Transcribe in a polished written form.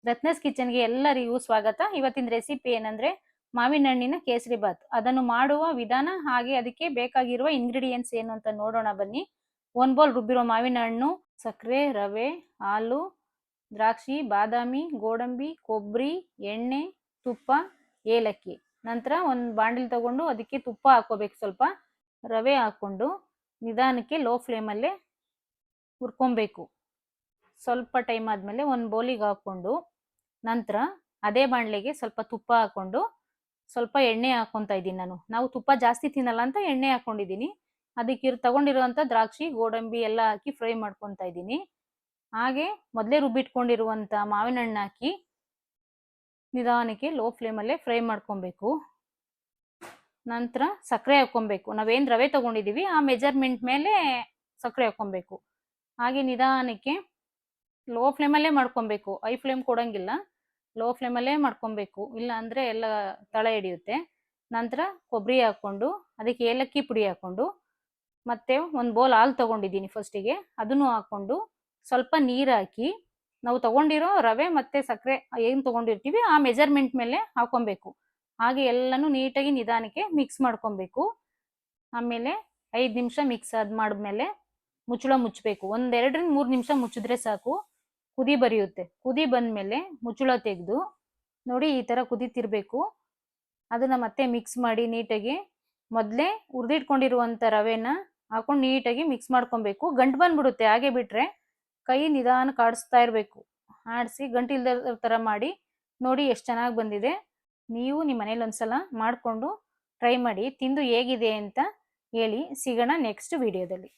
ರತ್ನಸ್ ಕಿಚನ್ಗೆ ಎಲ್ಲರಿಗೂ ಸ್ವಾಗತ. ಇವತ್ತಿನ ರೆಸಿಪಿ ಏನಂದ್ರೆ ಮಾವಿನ ಹಣ್ಣಿನ ಕೇಸರಿ ಬಾತ್. ಅದನ್ನು ಮಾಡುವ ವಿಧಾನ ಹಾಗೆ ಅದಕ್ಕೆ ಬೇಕಾಗಿರುವ ಇಂಗ್ರೀಡಿಯೆಂಟ್ಸ್ ಏನು ಅಂತ ನೋಡೋಣ ಬನ್ನಿ. 1 ಬೌಲ್ ರುಬ್ಬಿರೋ ಮಾವಿನ ಹಣ್ಣು, ಸಕ್ಕರೆ, ರವೆ, ಹಾಲು, ದ್ರಾಕ್ಷಿ, ಬಾದಾಮಿ, ಗೋಡಂಬಿ, ಕೊಬ್ಬರಿ, ಎಣ್ಣೆ, ತುಪ್ಪ, ಏಲಕ್ಕಿ. ನಂತರ ಒಂದು ಬಾಂಡಲ್ ತಗೊಂಡು ಅದಕ್ಕೆ ತುಪ್ಪ ಹಾಕೋಬೇಕು, ಸ್ವಲ್ಪ ರವೆ ಹಾಕೊಂಡು ನಿಧಾನಕ್ಕೆ ಲೋ ಫ್ಲೇಮಲ್ಲೇ ಹುರ್ಕೊಬೇಕು. ಸ್ವಲ್ಪ ಟೈಮ್ ಆದಮೇಲೆ ಒಂದು ಬೌಲಿಗೆ ಹಾಕ್ಕೊಂಡು ನಂತರ ಅದೇ ಬಾಣಲೆಗೆ ಸ್ವಲ್ಪ ತುಪ್ಪ ಹಾಕ್ಕೊಂಡು ಸ್ವಲ್ಪ ಎಣ್ಣೆ ಹಾಕ್ಕೊತಾ ಇದ್ದೀನಿ. ನಾವು ತುಪ್ಪ ಜಾಸ್ತಿ ತಿನ್ನಲ್ಲ ಅಂತ ಎಣ್ಣೆ ಹಾಕ್ಕೊಂಡಿದ್ದೀನಿ. ಅದಕ್ಕೆ ತಗೊಂಡಿರುವಂಥ ದ್ರಾಕ್ಷಿ, ಗೋಡಂಬಿ ಎಲ್ಲ ಹಾಕಿ ಫ್ರೈ ಮಾಡ್ಕೊತಾ ಇದ್ದೀನಿ. ಹಾಗೆ ಮೊದಲೇ ರುಬ್ಬಿಟ್ಕೊಂಡಿರುವಂಥ ಮಾವಿನ ಹಣ್ಣು ಹಾಕಿ ನಿಧಾನಕ್ಕೆ ಲೋ ಫ್ಲೇಮಲ್ಲೇ ಫ್ರೈ ಮಾಡ್ಕೊಬೇಕು. ನಂತರ ಸಕ್ಕರೆ ಹಾಕ್ಕೊಬೇಕು. ನಾವೇನು ರವೆ ತಗೊಂಡಿದ್ದೀವಿ ಆ ಮೆಜರ್ಮೆಂಟ್ ಮೇಲೆ ಸಕ್ಕರೆ ಹಾಕ್ಕೊಬೇಕು. ಹಾಗೆ ನಿಧಾನಕ್ಕೆ ಲೋ ಫ್ಲೇಮಲ್ಲೇ ಮಾಡ್ಕೊಬೇಕು, ಹೈ ಫ್ಲೇಮ್ ಕೊಡೋಂಗಿಲ್ಲ, ಲೋ ಫ್ಲೇಮಲ್ಲೇ ಮಾಡ್ಕೊಬೇಕು, ಇಲ್ಲ ಅಂದರೆ ಎಲ್ಲ ತಳ ಹಿಡಿಯುತ್ತೆ. ನಂತರ ಕೊಬ್ಬರಿ ಹಾಕ್ಕೊಂಡು ಅದಕ್ಕೆ ಏಲಕ್ಕಿ ಪುಡಿ ಹಾಕ್ಕೊಂಡು ಮತ್ತೆ ಒಂದು ಬೌಲ್ ಹಾಲು ತೊಗೊಂಡಿದ್ದೀನಿ ಫಸ್ಟಿಗೆ, ಅದನ್ನು ಹಾಕ್ಕೊಂಡು ಸ್ವಲ್ಪ ನೀರು ಹಾಕಿ ನಾವು ತೊಗೊಂಡಿರೋ ರವೆ ಮತ್ತು ಸಕ್ಕರೆ ಏನು ತೊಗೊಂಡಿರ್ತೀವಿ ಆ ಮೆಜರ್ಮೆಂಟ್ ಮೇಲೆ ಹಾಕ್ಕೊಬೇಕು. ಹಾಗೆ ಎಲ್ಲನೂ ನೀಟಾಗಿ ನಿಧಾನಕ್ಕೆ ಮಿಕ್ಸ್ ಮಾಡ್ಕೊಬೇಕು. ಆಮೇಲೆ 5 ನಿಮಿಷ ಮಿಕ್ಸ್ ಮಾಡಿದ್ಮೇಲೆ ಮುಚ್ಚಳ ಮುಚ್ಚಬೇಕು. 1-2-3 ನಿಮಿಷ ಮುಚ್ಚಿದ್ರೆ ಸಾಕು, ಕುದಿ ಬರಿಯುತ್ತೆ. ಕುದಿ ಬಂದಮೇಲೆ ಮುಚ್ಚಳ ತೆಗೆದು ನೋಡಿ ಈ ಥರ ಕುದೀತಿರ್ಬೇಕು. ಅದನ್ನು ಮತ್ತೆ ಮಿಕ್ಸ್ ಮಾಡಿ ನೀಟಾಗಿ ಮೊದಲೇ ಹುರಿದಿಟ್ಕೊಂಡಿರುವಂಥ ರವೆನ ಹಾಕೊಂಡು ನೀಟಾಗಿ ಮಿಕ್ಸ್ ಮಾಡ್ಕೊಬೇಕು. ಗಂಟು ಬಂದ್ಬಿಡುತ್ತೆ ಹಾಗೆ ಬಿಟ್ಟರೆ, ಕೈ ನಿಧಾನಕ್ಕೆ ಆಡಿಸ್ತಾ ಇರಬೇಕು. ಆಡಿಸಿ ಗಂಟು ಇಲ್ದ ಥರ ಮಾಡಿ ನೋಡಿ ಎಷ್ಟು ಚೆನ್ನಾಗಿ ಬಂದಿದೆ. ನೀವು ನಿಮ್ಮ ಮನೇಲಿ ಒಂದ್ಸಲ ಮಾಡಿಕೊಂಡು ಟ್ರೈ ಮಾಡಿ, ತಿಂದು ಹೇಗಿದೆ ಅಂತ ಹೇಳಿ. ಸಿಗೋಣ ನೆಕ್ಸ್ಟ್ ವಿಡಿಯೋದಲ್ಲಿ.